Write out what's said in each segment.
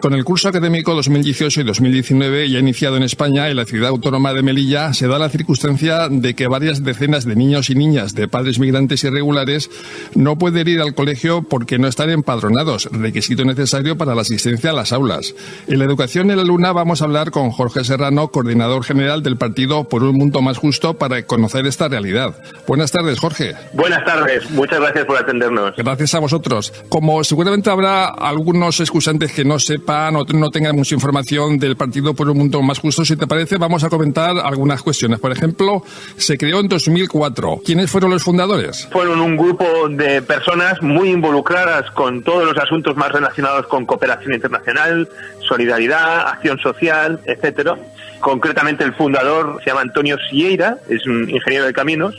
Con el curso académico 2018 y 2019 ya iniciado en España, en la ciudad autónoma de Melilla, se da la circunstancia de que varias decenas de niños y niñas de padres migrantes irregulares no pueden ir al colegio porque no están empadronados, requisito necesario para la asistencia a las aulas. En la educación en la Luna vamos a hablar con Jorge Serrano, coordinador general del Partido por un Mundo Más Justo, para conocer esta realidad. Buenas tardes, Jorge. Buenas tardes, muchas gracias por atendernos. Gracias a vosotros. Como seguramente habrá algunos excusantes que no sepan o no tengan mucha información del Partido por un Mundo Más Justo, si te parece, vamos a comentar algunas cuestiones. Por ejemplo, se creó en 2004. ¿Quiénes fueron los fundadores? Fueron un grupo de personas muy involucradas con todos los asuntos más relacionados con cooperación internacional, solidaridad, acción social, etcétera. Concretamente el fundador se llama Antonio Sieira, es un ingeniero de caminos,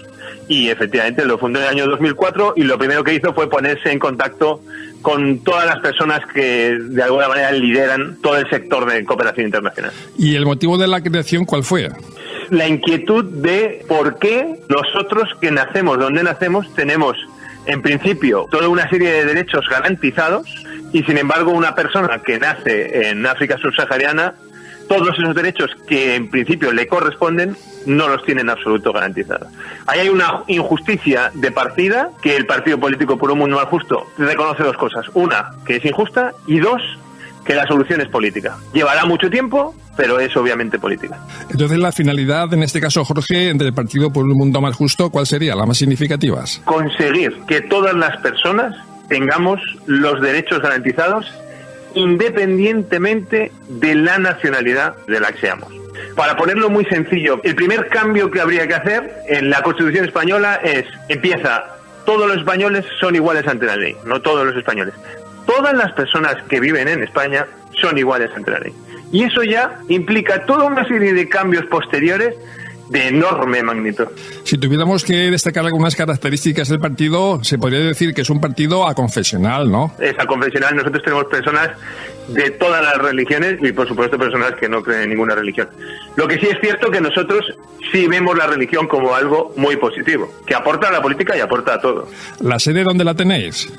y efectivamente lo fundó en el año 2004 y lo primero que hizo fue ponerse en contacto con todas las personas que de alguna manera lideran todo el sector de cooperación internacional. ¿Y el motivo de la creación cuál fue? La inquietud de por qué nosotros que nacemos donde nacemos tenemos en principio toda una serie de derechos garantizados y sin embargo una persona que nace en África subsahariana, todos esos derechos que en principio le corresponden no los tiene en absoluto garantizados. Ahí hay una injusticia de partida que el Partido Político por un Mundo Más Justo reconoce dos cosas. Una, que es injusta, y dos, que la solución es política. Llevará mucho tiempo, pero es obviamente política. Entonces la finalidad, en este caso, Jorge, del Partido por un Mundo Más Justo, ¿cuál sería? ¿Las más significativas? Conseguir que todas las personas tengamos los derechos garantizados independientemente de la nacionalidad de la que seamos. Para ponerlo muy sencillo, el primer cambio que habría que hacer en la Constitución española empieza, todos los españoles son iguales ante la ley, no todos los españoles. Todas las personas que viven en España son iguales ante la ley. Y eso ya implica toda una serie de cambios posteriores de enorme magnitud. Si tuviéramos que destacar algunas características del partido, se podría decir que es un partido aconfesional, ¿no? Es aconfesional. Nosotros tenemos personas de todas las religiones y, por supuesto, personas que no creen en ninguna religión. Lo que sí es cierto que nosotros sí vemos la religión como algo muy positivo, que aporta a la política y aporta a todo. ¿La sede dónde la tenéis?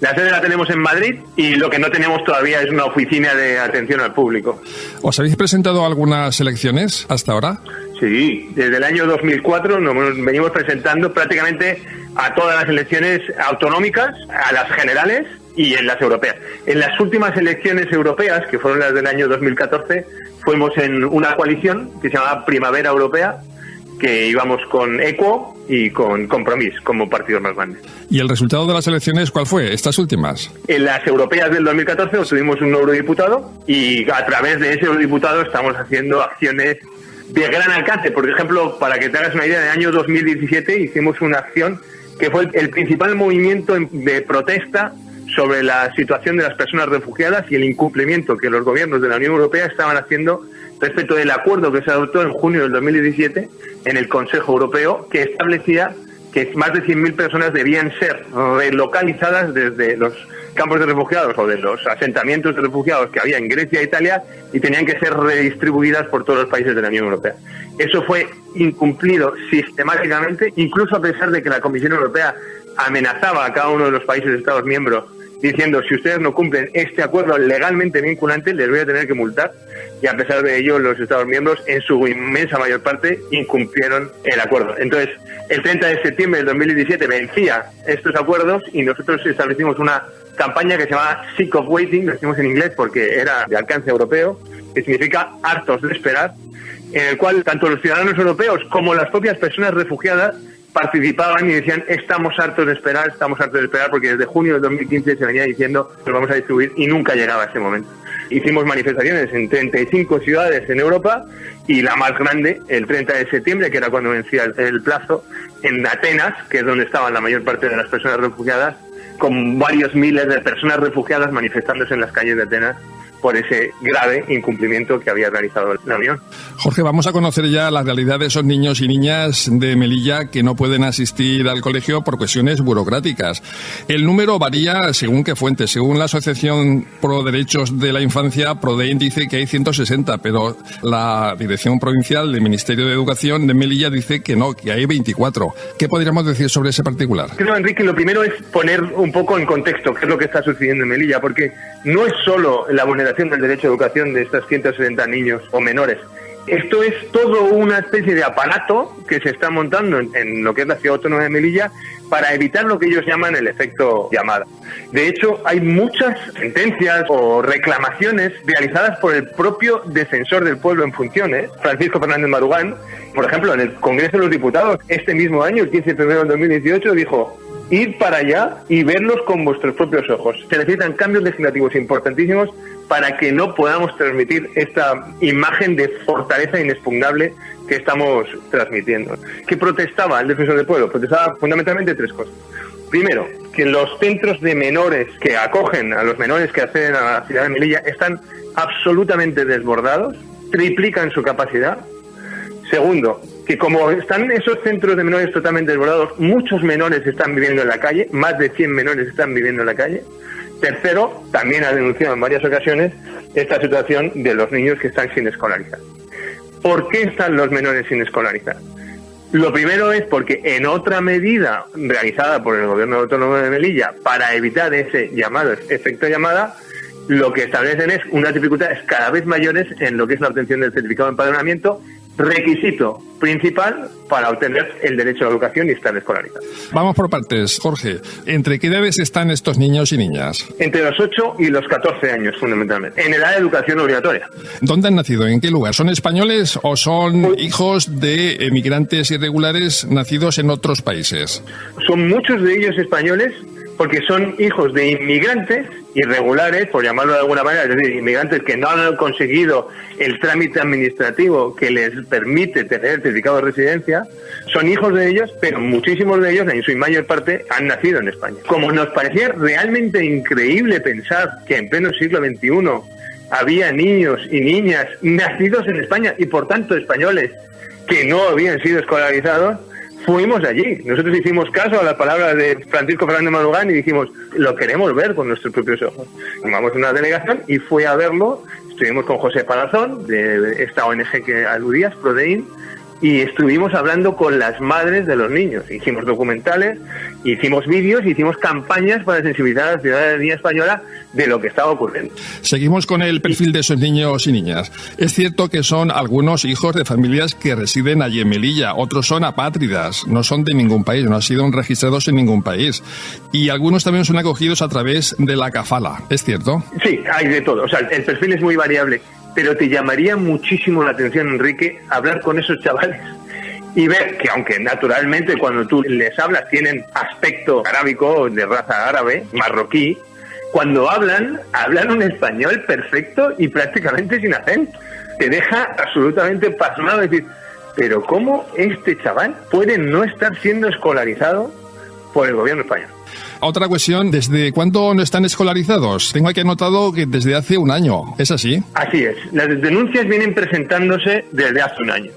La sede la tenemos en Madrid y lo que no tenemos todavía es una oficina de atención al público. ¿Os habéis presentado algunas elecciones hasta ahora? Sí, desde el año 2004 nos venimos presentando prácticamente a todas las elecciones autonómicas, a las generales y en las europeas. En las últimas elecciones europeas, que fueron las del año 2014, fuimos en una coalición que se llamaba Primavera Europea, que íbamos con ECO y con Compromís como partidos más grandes. ¿Y el resultado de las elecciones cuál fue, estas últimas? En las europeas del 2014 obtuvimos un eurodiputado y a través de ese eurodiputado estamos haciendo acciones de gran alcance. Por ejemplo, para que te hagas una idea, en el año 2017 hicimos una acción que fue el principal movimiento de protesta sobre la situación de las personas refugiadas y el incumplimiento que los gobiernos de la Unión Europea estaban haciendo respecto del acuerdo que se adoptó en junio del 2017 en el Consejo Europeo, que establecía que más de 100.000 personas debían ser relocalizadas desde los campos de refugiados o de los asentamientos de refugiados que había en Grecia e Italia y tenían que ser redistribuidas por todos los países de la Unión Europea. Eso fue incumplido sistemáticamente, incluso a pesar de que la Comisión Europea amenazaba a cada uno de los países Estados miembros diciendo: si ustedes no cumplen este acuerdo legalmente vinculante, les voy a tener que multar. Y a pesar de ello, los Estados miembros, en su inmensa mayor parte, incumplieron el acuerdo. Entonces, el 30 de septiembre del 2017 vencía estos acuerdos y nosotros establecimos una campaña que se llama Sick of Waiting, lo decimos en inglés porque era de alcance europeo, que significa hartos de esperar, en el cual tanto los ciudadanos europeos como las propias personas refugiadas participaban y decían: estamos hartos de esperar, porque desde junio del 2015 se venía diciendo que lo vamos a distribuir y nunca llegaba ese momento. Hicimos manifestaciones en 35 ciudades en Europa y la más grande, el 30 de septiembre, que era cuando vencía el plazo, en Atenas, que es donde estaban la mayor parte de las personas refugiadas, con varios miles de personas refugiadas manifestándose en las calles de Atenas por ese grave incumplimiento que había realizado la Unión. Jorge, vamos a conocer ya la realidad de esos niños y niñas de Melilla que no pueden asistir al colegio por cuestiones burocráticas. El número varía según qué fuente. Según la Asociación Pro Derechos de la Infancia, ProDEIN, dice que hay 160, pero la Dirección Provincial del Ministerio de Educación de Melilla dice que no, que hay 24. ¿Qué podríamos decir sobre ese particular? Creo, Enrique, lo primero es poner un poco en contexto qué es lo que está sucediendo en Melilla, porque no es solo la vulneración vulneración del derecho a educación de estos 170 niños o menores. Esto es todo una especie de aparato que se está montando en lo que es la Ciudad Autónoma de Melilla para evitar lo que ellos llaman el efecto llamada. De hecho, hay muchas sentencias o reclamaciones realizadas por el propio defensor del pueblo en funciones, Francisco Fernández Marugán. Por ejemplo, en el Congreso de los Diputados, este mismo año, el 15 de febrero del 2018, dijo: id para allá y verlos con vuestros propios ojos. Se necesitan cambios legislativos importantísimos para que no podamos transmitir esta imagen de fortaleza inexpugnable que estamos transmitiendo. ¿Qué protestaba el defensor del pueblo? Protestaba fundamentalmente 3 cosas. Primero, que los centros de menores que acogen a los menores que acceden a la ciudad de Melilla están absolutamente desbordados, triplican su capacidad. Segundo, que como están esos centros de menores totalmente desbordados, muchos menores están viviendo en la calle, más de 100 menores están viviendo en la calle. Tercero, también ha denunciado en varias ocasiones esta situación de los niños que están sin escolarizar. ¿Por qué están los menores sin escolarizar? Lo primero es porque en otra medida realizada por el Gobierno Autónomo de Melilla para evitar ese llamado efecto llamada, lo que establecen es unas dificultades cada vez mayores en lo que es la obtención del certificado de empadronamiento, requisito principal para obtener el derecho a la educación y estar escolarizado. Vamos por partes, Jorge. ¿Entre qué edades están estos niños y niñas? Entre los 8 y los 14 años, fundamentalmente, en edad de educación obligatoria. ¿Dónde han nacido? ¿En qué lugar? ¿Son españoles o son hijos de emigrantes irregulares nacidos en otros países? Son muchos de ellos españoles, porque son hijos de inmigrantes irregulares, por llamarlo de alguna manera, es decir, inmigrantes que no han conseguido el trámite administrativo que les permite tener el certificado de residencia. Son hijos de ellos, pero muchísimos de ellos, en su mayor parte, han nacido en España. Como nos parecía realmente increíble pensar que en pleno siglo XXI había niños y niñas nacidos en España y por tanto españoles que no habían sido escolarizados, fuimos allí. Nosotros hicimos caso a las palabras de Francisco Fernández Marugán y dijimos: lo queremos ver con nuestros propios ojos. Tomamos una delegación y fue a verlo. Estuvimos con José Palazón, de esta ONG que aludías, Prodein, y estuvimos hablando con las madres de los niños. Hicimos documentales, hicimos vídeos, hicimos campañas para sensibilizar a la ciudadanía española de lo que estaba ocurriendo. Seguimos con el perfil de esos niños y niñas. Es cierto que son algunos hijos de familias que residen allí en Melilla, otros son apátridas, no son de ningún país, no han sido registrados en ningún país. Y algunos también son acogidos a través de la kafala, ¿es cierto? Sí, hay de todo. O sea, el perfil es muy variable. Pero te llamaría muchísimo la atención, Enrique, hablar con esos chavales y ver que, aunque naturalmente cuando tú les hablas tienen aspecto arábico, de raza árabe, marroquí, cuando hablan un español perfecto y prácticamente sin acento. Te deja absolutamente pasmado decir: pero ¿cómo este chaval puede no estar siendo escolarizado por el gobierno español? Otra cuestión, ¿desde cuándo no están escolarizados? Tengo aquí anotado que desde hace un año, ¿es así? Así es. Las denuncias vienen presentándose desde hace un año.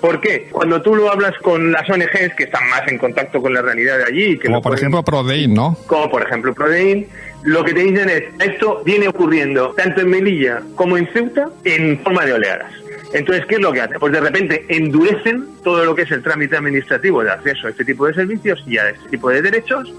¿Por qué? Cuando tú lo hablas con las ONGs que están más en contacto con la realidad de allí... Que como por ejemplo Prodein, ¿no? Como por ejemplo Prodein, lo que te dicen es: esto viene ocurriendo tanto en Melilla como en Ceuta en forma de oleadas. Entonces, ¿qué es lo que hacen? Pues de repente endurecen todo lo que es el trámite administrativo de acceso a este tipo de servicios y a este tipo de derechos,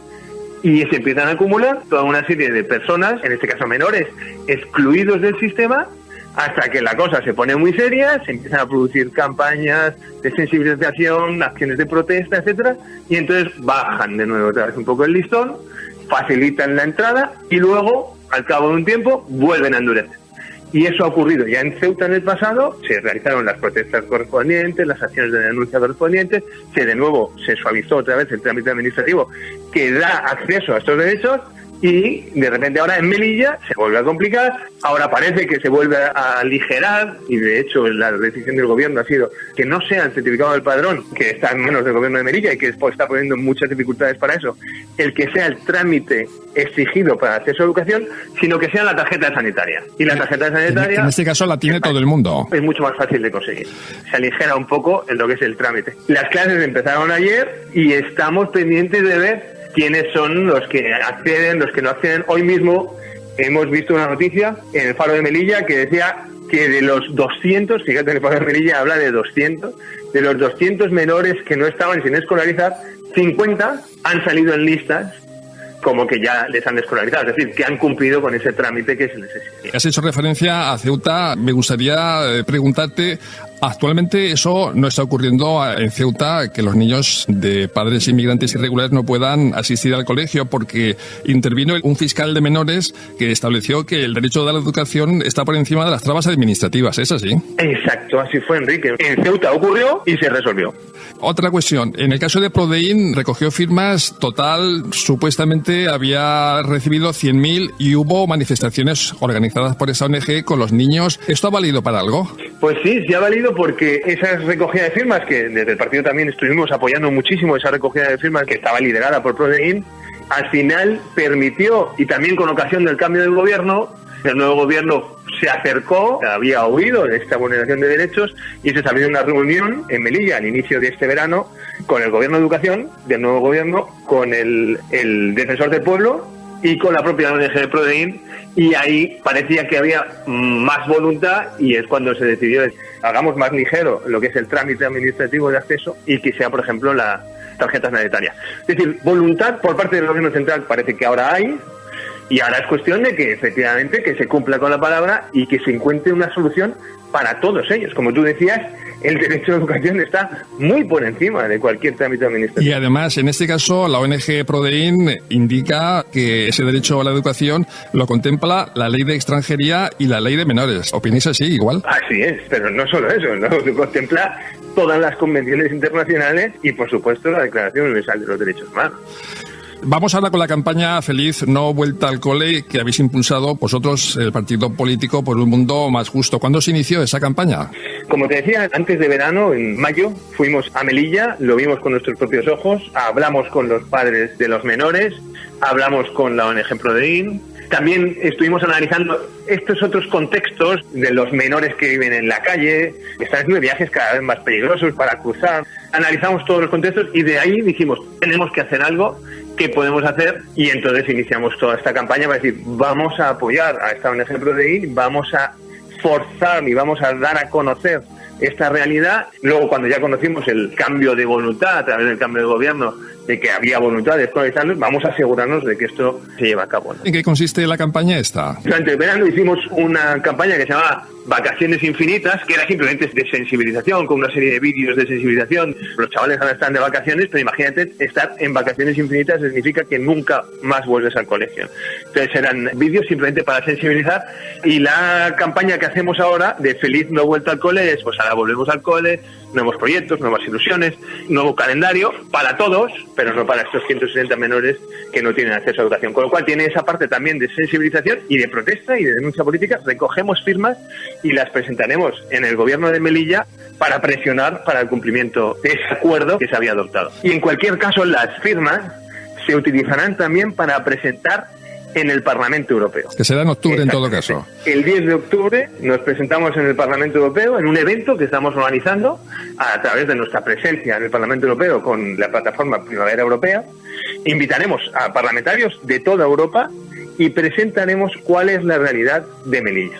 y se empiezan a acumular toda una serie de personas, en este caso menores, excluidos del sistema, hasta que la cosa se pone muy seria, se empiezan a producir campañas de sensibilización, acciones de protesta, etcétera, y entonces bajan de nuevo otra vez un poco el listón, facilitan la entrada y luego, al cabo de un tiempo, vuelven a endurecer. Y eso ha ocurrido ya en Ceuta en el pasado, se realizaron las protestas correspondientes, las acciones de denuncia correspondientes, de nuevo se suavizó otra vez el trámite administrativo que da acceso a estos derechos, y de repente ahora en Melilla se vuelve a complicar, ahora parece que se vuelve a aligerar, y de hecho la decisión del gobierno ha sido que no sea el certificado del padrón, que está en manos del gobierno de Melilla y que está poniendo muchas dificultades para eso, el que sea el trámite exigido para acceso a educación, sino que sea la tarjeta sanitaria. Y la tarjeta sanitaria... En este caso la tiene todo el mundo. Es mucho más fácil de conseguir. Se aligera un poco en lo que es el trámite. Las clases empezaron ayer y estamos pendientes de ver quiénes son los que acceden, los que no acceden. Hoy mismo hemos visto una noticia en el Faro de Melilla que decía que de los 200, fíjate, el Faro de Melilla habla de 200, de los 200 menores que no estaban sin escolarizar, 50 han salido en listas como que ya les han desescolarizado, es decir, que han cumplido con ese trámite que se les exigía. Has hecho referencia a Ceuta. Me gustaría preguntarte, actualmente eso no está ocurriendo en Ceuta, que los niños de padres inmigrantes irregulares no puedan asistir al colegio, porque intervino un fiscal de menores que estableció que el derecho a la educación está por encima de las trabas administrativas. ¿Es así? Exacto, así fue, Enrique. En Ceuta ocurrió y se resolvió. Otra cuestión. En el caso de Prodein, recogió firmas total, supuestamente había recibido 100.000 y hubo manifestaciones organizadas por esa ONG con los niños. ¿Esto ha valido para algo? Pues sí ha valido, porque esa recogida de firmas, que desde el partido también estuvimos apoyando muchísimo esa recogida de firmas que estaba liderada por Prodein, al final permitió, y también con ocasión del cambio del gobierno, el nuevo gobierno se acercó, había oído de esta vulneración de derechos y se establece una reunión en Melilla al inicio de este verano con el gobierno de educación del nuevo gobierno, con el defensor del pueblo y con la propia ONG de Prodein, y ahí parecía que había más voluntad y es cuando se decidió hagamos más ligero lo que es el trámite administrativo de acceso y que sea, por ejemplo, la tarjeta sanitaria. Es decir, voluntad por parte del gobierno central parece que ahora hay. Y ahora es cuestión de que efectivamente que se cumpla con la palabra y que se encuentre una solución para todos ellos. Como tú decías, el derecho a la educación está muy por encima de cualquier trámite administrativo. Y además, en este caso, la ONG Prodein indica que ese derecho a la educación lo contempla la ley de extranjería y la ley de menores. ¿Opináis así igual? Así es, pero no solo eso, ¿no? Lo contempla todas las convenciones internacionales y, por supuesto, la Declaración Universal de los Derechos Humanos. Vamos ahora con la campaña Feliz No Vuelta al Cole que habéis impulsado vosotros, el Partido Político por un Mundo Más Justo. ¿Cuándo se inició esa campaña? Como te decía, antes de verano, en mayo, fuimos a Melilla, lo vimos con nuestros propios ojos, hablamos con los padres de los menores, hablamos con la ONG Prodein. También estuvimos analizando estos otros contextos de los menores que viven en la calle, que están haciendo viajes cada vez más peligrosos para cruzar. Analizamos todos los contextos y de ahí dijimos, tenemos que hacer algo. ¿Qué podemos hacer? Y entonces iniciamos toda esta campaña para decir, vamos a apoyar a esta ONG Prodein, vamos a forzar y vamos a dar a conocer esta realidad. Luego, cuando ya conocimos el cambio de voluntad a través del cambio de gobierno, de que había voluntad de escolarizarlos, vamos a asegurarnos de que esto se lleva a cabo, ¿no? ¿En qué consiste la campaña esta? Durante el verano hicimos una campaña que se llamaba Vacaciones Infinitas, que era simplemente de sensibilización, con una serie de vídeos de sensibilización. Los chavales ahora están de vacaciones, pero imagínate, estar en vacaciones infinitas significa que nunca más vuelves al colegio. Entonces eran vídeos simplemente para sensibilizar, y la campaña que hacemos ahora de Feliz No Vuelta al Cole es, pues ahora volvemos al cole, nuevos proyectos, nuevas ilusiones, nuevo calendario para todos, pero no para estos 160 menores que no tienen acceso a educación. Con lo cual tiene esa parte también de sensibilización y de protesta y de denuncia política. Recogemos firmas y las presentaremos en el gobierno de Melilla para presionar para el cumplimiento de ese acuerdo que se había adoptado. Y en cualquier caso, las firmas se utilizarán también para presentar en el Parlamento Europeo. Que será en octubre en todo caso. El 10 de octubre nos presentamos en el Parlamento Europeo en un evento que estamos organizando a través de nuestra presencia en el Parlamento Europeo con la plataforma Primavera Europea. Invitaremos a parlamentarios de toda Europa y presentaremos cuál es la realidad de Melilla.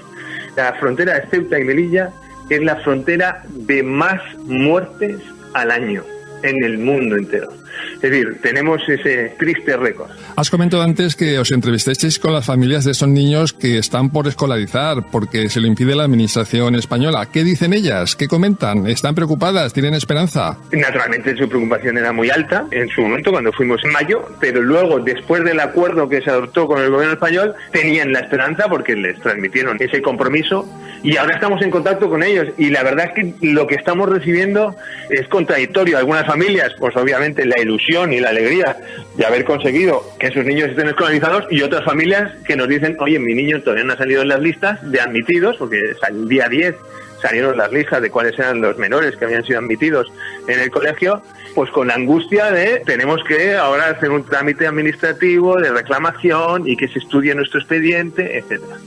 La frontera de Ceuta y Melilla es la frontera de más muertes al año en el mundo entero. Es decir, tenemos ese triste récord. Has comentado antes que os entrevistasteis con las familias de esos niños que están por escolarizar porque se lo impide la administración española. ¿Qué dicen ellas? ¿Qué comentan? ¿Están preocupadas? ¿Tienen esperanza? Naturalmente su preocupación era muy alta en su momento cuando fuimos en mayo, pero luego, después del acuerdo que se adoptó con el gobierno español, tenían la esperanza porque les transmitieron ese compromiso y ahora estamos en contacto con ellos y la verdad es que lo que estamos recibiendo es contradictorio. Algunas familias, pues obviamente la ilusión y la alegría de haber conseguido que sus niños estén escolarizados, y otras familias que nos dicen, oye, mi niño todavía no ha salido en las listas de admitidos, porque el día 10 salieron las listas de cuáles eran los menores que habían sido admitidos en el colegio, pues con la angustia de tenemos que ahora hacer un trámite administrativo de reclamación y que se estudie nuestro expediente, etcétera.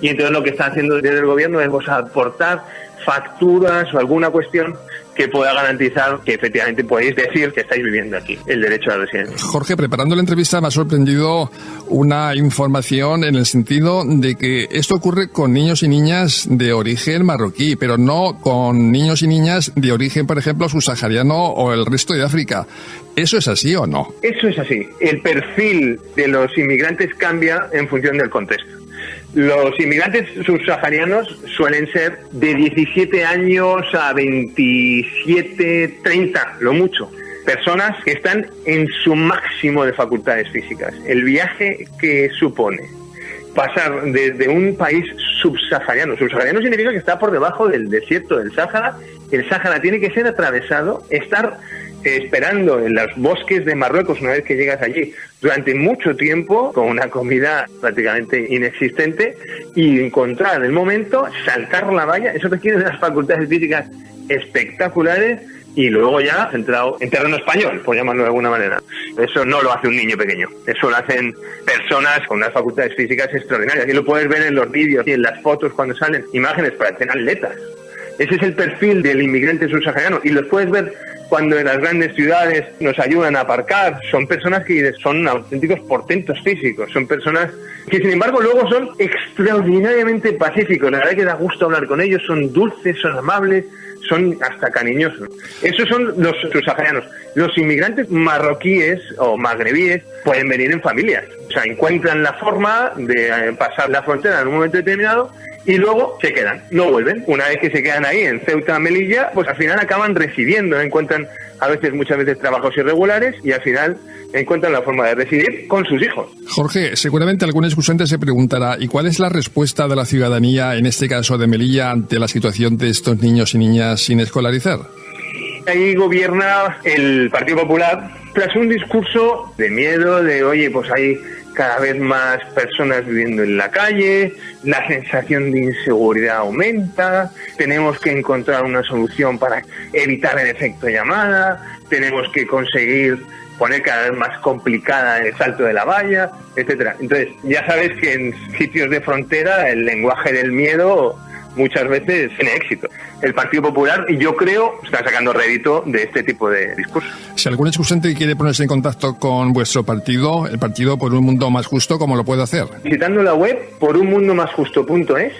Y entonces lo que está haciendo desde el gobierno es aportar facturas o alguna cuestión que pueda garantizar que efectivamente podéis decir que estáis viviendo aquí, el derecho a la residencia. Jorge, preparando la entrevista me ha sorprendido una información en el sentido de que esto ocurre con niños y niñas de origen marroquí, pero no con niños y niñas de origen, por ejemplo, subsahariano o el resto de África. ¿Eso es así o no? Eso es así. El perfil de los inmigrantes cambia en función del contexto. Los inmigrantes subsaharianos suelen ser de 17 años a 27, 30, lo mucho. Personas que están en su máximo de facultades físicas. El viaje que supone pasar desde un país subsahariano significa que está por debajo del desierto del Sáhara. El Sáhara tiene que ser atravesado, estar esperando en los bosques de Marruecos una vez que llegas allí durante mucho tiempo con una comida prácticamente inexistente y encontrar el momento, saltar la valla. Eso requiere unas facultades físicas espectaculares y luego ya centrado en terreno español, por llamarlo de alguna manera. Eso no lo hace un niño pequeño, eso lo hacen personas con unas facultades físicas extraordinarias y lo puedes ver en los vídeos y en las fotos cuando salen imágenes, parecen atletas. Ese es el perfil del inmigrante subsahariano y los puedes ver cuando en las grandes ciudades nos ayudan a aparcar. Son personas que son auténticos portentos físicos, son personas que sin embargo luego son extraordinariamente pacíficos. La verdad es que da gusto hablar con ellos, son dulces, son amables, son hasta cariñosos. Esos son los subsaharianos. Los inmigrantes marroquíes o magrebíes pueden venir en familias, o sea, encuentran la forma de pasar la frontera en un momento determinado y luego se quedan, no vuelven. Una vez que se quedan ahí en Ceuta, Melilla, pues al final acaban residiendo, encuentran muchas veces trabajos irregulares y al final encuentran la forma de residir con sus hijos. Jorge, seguramente algún escuchante se preguntará, ¿y cuál es la respuesta de la ciudadanía, en este caso de Melilla, ante la situación de estos niños y niñas sin escolarizar? Ahí gobierna el Partido Popular tras un discurso de miedo, de oye, pues hay cada vez más personas viviendo en la calle, la sensación de inseguridad aumenta, tenemos que encontrar una solución para evitar el efecto llamada, tenemos que conseguir poner cada vez más complicada el salto de la valla, etcétera. Entonces, ya sabes que en sitios de frontera el lenguaje del miedo muchas veces tiene éxito. El Partido Popular, yo creo, está sacando rédito de este tipo de discursos. Si algún escuchante quiere ponerse en contacto con vuestro partido, el Partido por un Mundo Más Justo, ¿cómo lo puede hacer? Visitando la web porunmundomasjusto.es,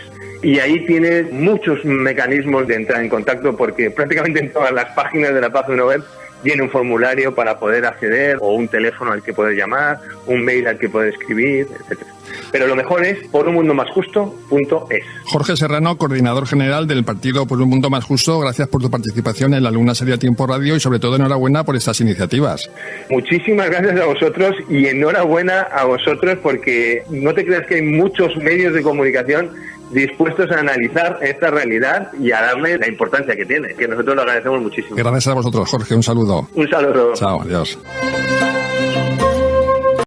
y ahí tiene muchos mecanismos de entrar en contacto, porque prácticamente en todas las páginas de la página web viene un formulario para poder acceder, o un teléfono al que poder llamar, un mail al que poder escribir, etcétera. Pero lo mejor es porunmundomasjusto.es. Jorge Serrano, coordinador general del Partido por un Mundo Más Justo, gracias por tu participación en la Luna Serie Tiempo Radio y sobre todo enhorabuena por estas iniciativas. Muchísimas gracias a vosotros y enhorabuena a vosotros, porque no te creas que hay muchos medios de comunicación dispuestos a analizar esta realidad y a darle la importancia que tiene, que nosotros lo agradecemos muchísimo. Gracias a vosotros, Jorge, un saludo. Un saludo. Chao, adiós.